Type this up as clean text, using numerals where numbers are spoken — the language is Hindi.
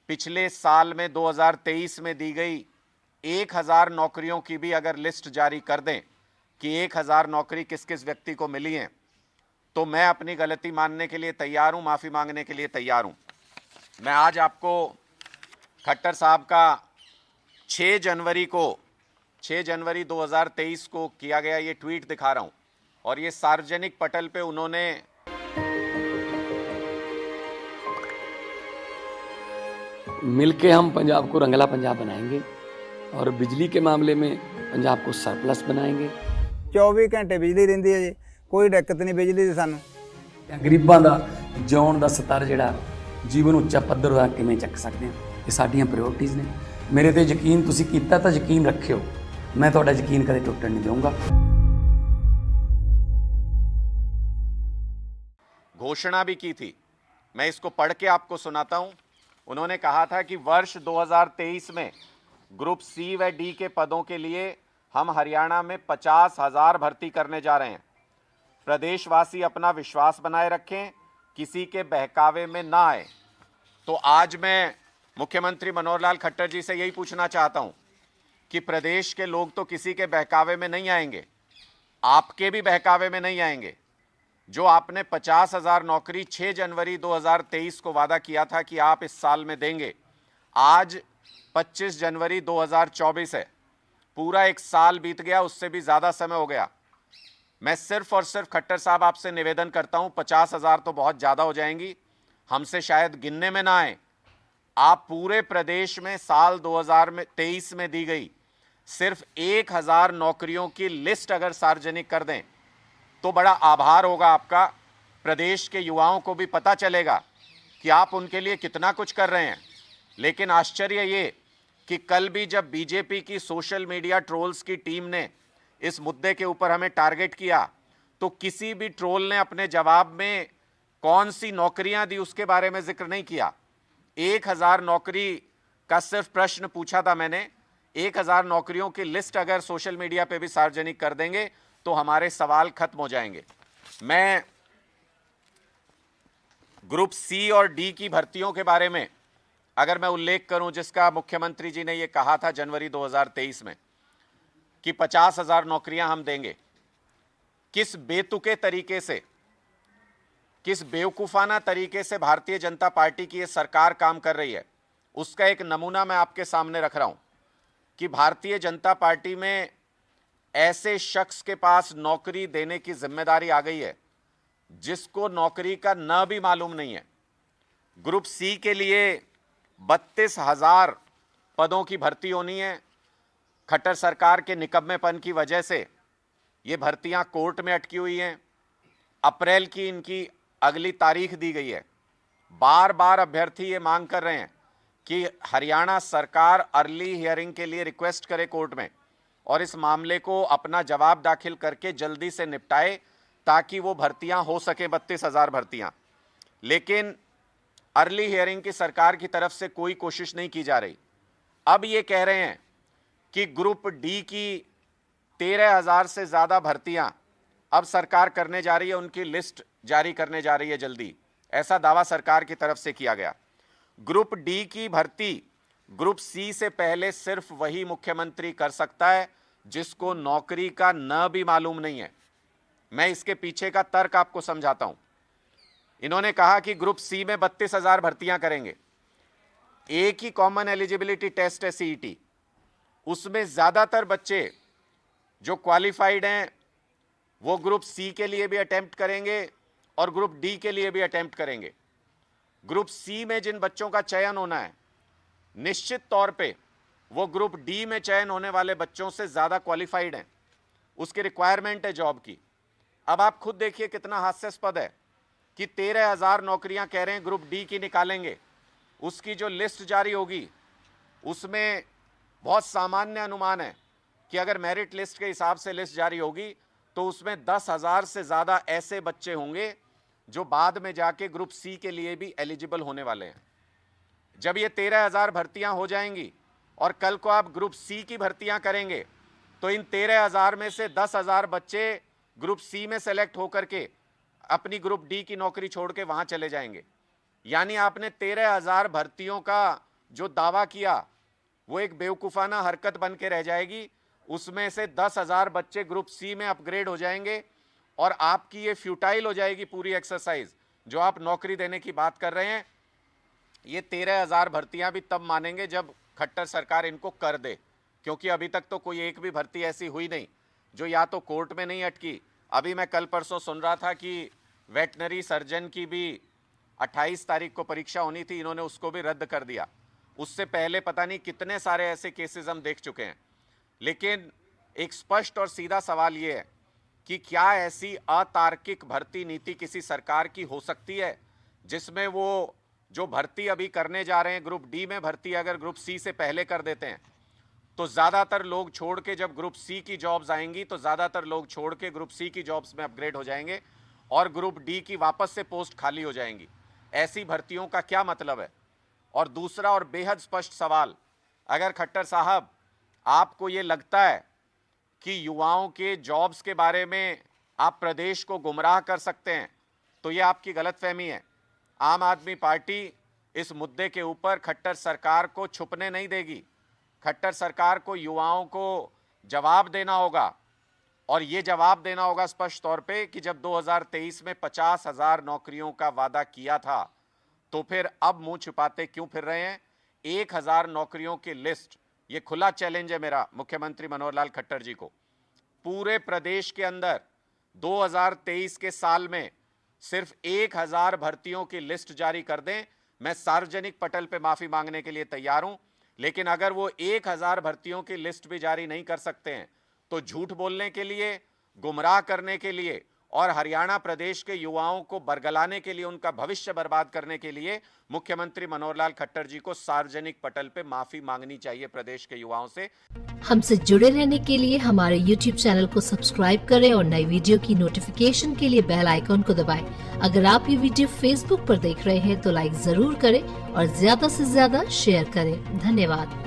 पिछले साल में 2023 में दी गई 1000 नौकरियों की भी अगर लिस्ट जारी कर दें कि 1000 नौकरी किस किस व्यक्ति को मिली हैं, तो मैं अपनी गलती मानने के लिए तैयार हूं, माफ़ी मांगने के लिए तैयार हूं। मैं आज आपको खट्टर साहब का 6 जनवरी 2023 को किया गया ये ट्वीट दिखा रहा हूं, और ये सार्वजनिक पटल पे उन्होंने मिलके हम पंजाब को रंगला पंजाब बनाएंगे और बिजली के मामले में पंजाब को सरप्लस बनाएंगे। 24 घंटे बिजली रहिंदी है जी, कोई दिक्कत नहीं बिजली दी सानू। गरीबां दा जिउण दा स्तर जिहड़ा जीवन ਉੱਚਾ ਪੱਧਰ ਦਾ ਕਿਵੇਂ ਚੱਕ ਸਕਦੇ ਹਾਂ, ਇਹ ਸਾਡੀਆਂ ਪ੍ਰਾਇੋਰਟੀਜ਼ ਨੇ। ਮੇਰੇ ਤੇ ਯਕੀਨ ਤੁਸੀਂ ਕੀਤਾ ਤਾਂ ਯਕੀਨ ਰੱਖਿਓ, ਮੈਂ ਤੁਹਾਡਾ ਯਕੀਨ ਕਦੇ ਟੁੱਟਣ ਨਹੀਂ ਦਊਂਗਾ। घोषणा भी की थी, मैं इसको पढ़ के आपको सुनाता हूं। उन्होंने कहा था कि वर्ष 2023 में ग्रुप सी व डी के पदों के लिए हम हरियाणा में 50,000 भर्ती करने जा रहे हैं। प्रदेशवासी अपना विश्वास बनाए रखें, किसी के बहकावे में ना आए। तो आज मैं मुख्यमंत्री मनोहर लाल खट्टर जी से यही पूछना चाहता हूं कि प्रदेश के लोग तो किसी के बहकावे में नहीं आएंगे, आपके भी बहकावे में नहीं आएंगे। जो आपने 50,000 नौकरी 6 जनवरी 2023 को वादा किया था कि आप इस साल में देंगे, आज 25 जनवरी 2024 है, पूरा एक साल बीत गया, उससे भी ज़्यादा समय हो गया। मैं सिर्फ और सिर्फ खट्टर साहब आपसे निवेदन करता हूं, 50,000 तो बहुत ज़्यादा हो जाएंगी, हमसे शायद गिनने में ना आए। आप पूरे प्रदेश में साल 2023 में दी गई सिर्फ 1000 नौकरियों की लिस्ट अगर सार्वजनिक कर दें तो बड़ा आभार होगा आपका। प्रदेश के युवाओं को भी पता चलेगा कि आप उनके लिए कितना कुछ कर रहे हैं। लेकिन आश्चर्य ये कि कल भी जब बीजेपी की सोशल मीडिया ट्रोल्स की टीम ने इस मुद्दे के ऊपर हमें टारगेट किया, तो किसी भी ट्रोल ने अपने जवाब में कौन सी नौकरियां दी उसके बारे में जिक्र नहीं किया। 1000 नौकरी का सिर्फ प्रश्न पूछा था मैंने। 1000 नौकरियों की लिस्ट अगर सोशल मीडिया पे भी सार्वजनिक कर देंगे तो हमारे सवाल खत्म हो जाएंगे। मैं ग्रुप सी और डी की भर्तियों के बारे में अगर मैं उल्लेख करूं, जिसका मुख्यमंत्री जी ने यह कहा था जनवरी 2023 में कि 50,000 नौकरियां हम देंगे, किस बेतुके तरीके से, किस बेवकूफाना तरीके से भारतीय जनता पार्टी की यह सरकार काम कर रही है, उसका एक नमूना मैं आपके सामने रख रहा हूं कि भारतीय जनता पार्टी में ऐसे शख्स के पास नौकरी देने की जिम्मेदारी आ गई है जिसको नौकरी का न भी मालूम नहीं है। ग्रुप सी के लिए 32,000 पदों की भर्ती होनी है। खट्टर सरकार के निकम्मेपन की वजह से ये भर्तियां कोर्ट में अटकी हुई हैं। अप्रैल की इनकी अगली तारीख दी गई है। बार बार अभ्यर्थी ये मांग कर रहे हैं कि हरियाणा सरकार अर्ली हियरिंग के लिए रिक्वेस्ट करे कोर्ट में और इस मामले को अपना जवाब दाखिल करके जल्दी से निपटाए ताकि वो भर्तियां हो सके, 32,000 भर्तियां। लेकिन अर्ली हियरिंग की सरकार की तरफ से कोई कोशिश नहीं की जा रही। अब ये कह रहे हैं कि ग्रुप डी की 13,000 से ज़्यादा भर्तियां अब सरकार करने जा रही है, उनकी लिस्ट जारी करने जा रही है जल्दी, ऐसा दावा सरकार की तरफ से किया गया। ग्रुप डी की भर्ती ग्रुप सी से पहले सिर्फ वही मुख्यमंत्री कर सकता है जिसको नौकरी का न भी मालूम नहीं है। मैं इसके पीछे का तर्क आपको समझाता हूं। इन्होंने कहा कि ग्रुप सी में 32,000 भर्तियां करेंगे, एक ही कॉमन एलिजिबिलिटी टेस्ट है सीईटी, उसमें ज्यादातर बच्चे जो क्वालिफाइड हैं वो ग्रुप सी के लिए भी अटेम्प्ट करेंगे और ग्रुप डी के लिए भी अटेम्प्ट करेंगे। ग्रुप सी में जिन बच्चों का चयन होना है, निश्चित तौर पे वो ग्रुप डी में चयन होने वाले बच्चों से ज़्यादा क्वालिफाइड हैं, उसकी रिक्वायरमेंट है जॉब की। अब आप खुद देखिए कितना हास्यास्पद है कि 13,000 नौकरियां कह रहे हैं ग्रुप डी की निकालेंगे, उसकी जो लिस्ट जारी होगी उसमें बहुत सामान्य अनुमान है कि अगर मेरिट लिस्ट के हिसाब से लिस्ट जारी होगी तो उसमें 10,000 से ज़्यादा ऐसे बच्चे होंगे जो बाद में जाके ग्रुप सी के लिए भी एलिजिबल होने वाले हैं। जब ये 13,000 भर्तियां हो जाएंगी और कल को आप ग्रुप सी की भर्तियां करेंगे तो इन 13,000 में से 10,000 बच्चे ग्रुप सी में सेलेक्ट होकर के अपनी ग्रुप डी की नौकरी छोड़ के वहां चले जाएंगे। यानी आपने 13,000 भर्तियों का जो दावा किया वो एक बेवकूफ़ाना हरकत बन के रह जाएगी। उसमें से 10,000 बच्चे ग्रुप सी में अपग्रेड हो जाएंगे और आपकी ये फ्यूटाइल हो जाएगी पूरी एक्सरसाइज जो आप नौकरी देने की बात कर रहे हैं। ये 13,000 भर्तियां भी तब मानेंगे जब खट्टर सरकार इनको कर दे, क्योंकि अभी तक तो कोई एक भी भर्ती ऐसी हुई नहीं जो या तो कोर्ट में नहीं अटकी। अभी मैं कल परसों सुन रहा था कि वेटनरी सर्जन की भी 28 तारीख को परीक्षा होनी थी, इन्होंने उसको भी रद्द कर दिया। उससे पहले पता नहीं कितने सारे ऐसे केसेस हम देख चुके हैं। लेकिन एक स्पष्ट और सीधा सवाल ये है कि क्या ऐसी अतार्किक भर्ती नीति किसी सरकार की हो सकती है जिसमें वो जो भर्ती अभी करने जा रहे हैं ग्रुप डी में भर्ती अगर ग्रुप सी से पहले कर देते हैं तो ज़्यादातर लोग छोड़ के, जब ग्रुप सी की जॉब्स आएंगी तो ज़्यादातर लोग छोड़ के ग्रुप सी की जॉब्स में अपग्रेड हो जाएंगे और ग्रुप डी की वापस से पोस्ट खाली हो जाएंगी। ऐसी भर्तियों का क्या मतलब है? और दूसरा और बेहद स्पष्ट सवाल, अगर खट्टर साहब आपको ये लगता है कि युवाओं के जॉब्स के बारे में आप प्रदेश को गुमराह कर सकते हैं तो ये आपकी गलतफहमी है। आम आदमी पार्टी इस मुद्दे के ऊपर खट्टर सरकार को छुपने नहीं देगी। खट्टर सरकार को युवाओं को जवाब देना होगा और ये जवाब देना होगा स्पष्ट तौर पे कि जब 2023 में 50,000 नौकरियों का वादा किया था तो फिर अब मुंह छुपाते क्यों फिर रहे हैं? 1,000 नौकरियों की लिस्ट, ये खुला चैलेंज है मेरा मुख्यमंत्री मनोहर लाल खट्टर जी को। पूरे प्रदेश के अंदर 2023 के साल में सिर्फ 1,000 भर्तियों की लिस्ट जारी कर दें, मैं सार्वजनिक पटल पे माफी मांगने के लिए तैयार हूं। लेकिन अगर वो 1,000 भर्तियों की लिस्ट भी जारी नहीं कर सकते हैं तो झूठ बोलने के लिए, गुमराह करने के लिए और हरियाणा प्रदेश के युवाओं को बरगलाने के लिए, उनका भविष्य बर्बाद करने के लिए मुख्यमंत्री मनोहर लाल खट्टर जी को सार्वजनिक पटल पे माफी मांगनी चाहिए प्रदेश के युवाओं से। हमसे जुड़े रहने के लिए हमारे YouTube चैनल को सब्सक्राइब करें और नई वीडियो की नोटिफिकेशन के लिए बेल आइकॉन को दबाएं। अगर आप ये वीडियो Facebook पर देख रहे हैं तो लाइक जरूर करें और ज्यादा से ज्यादा शेयर करें। धन्यवाद।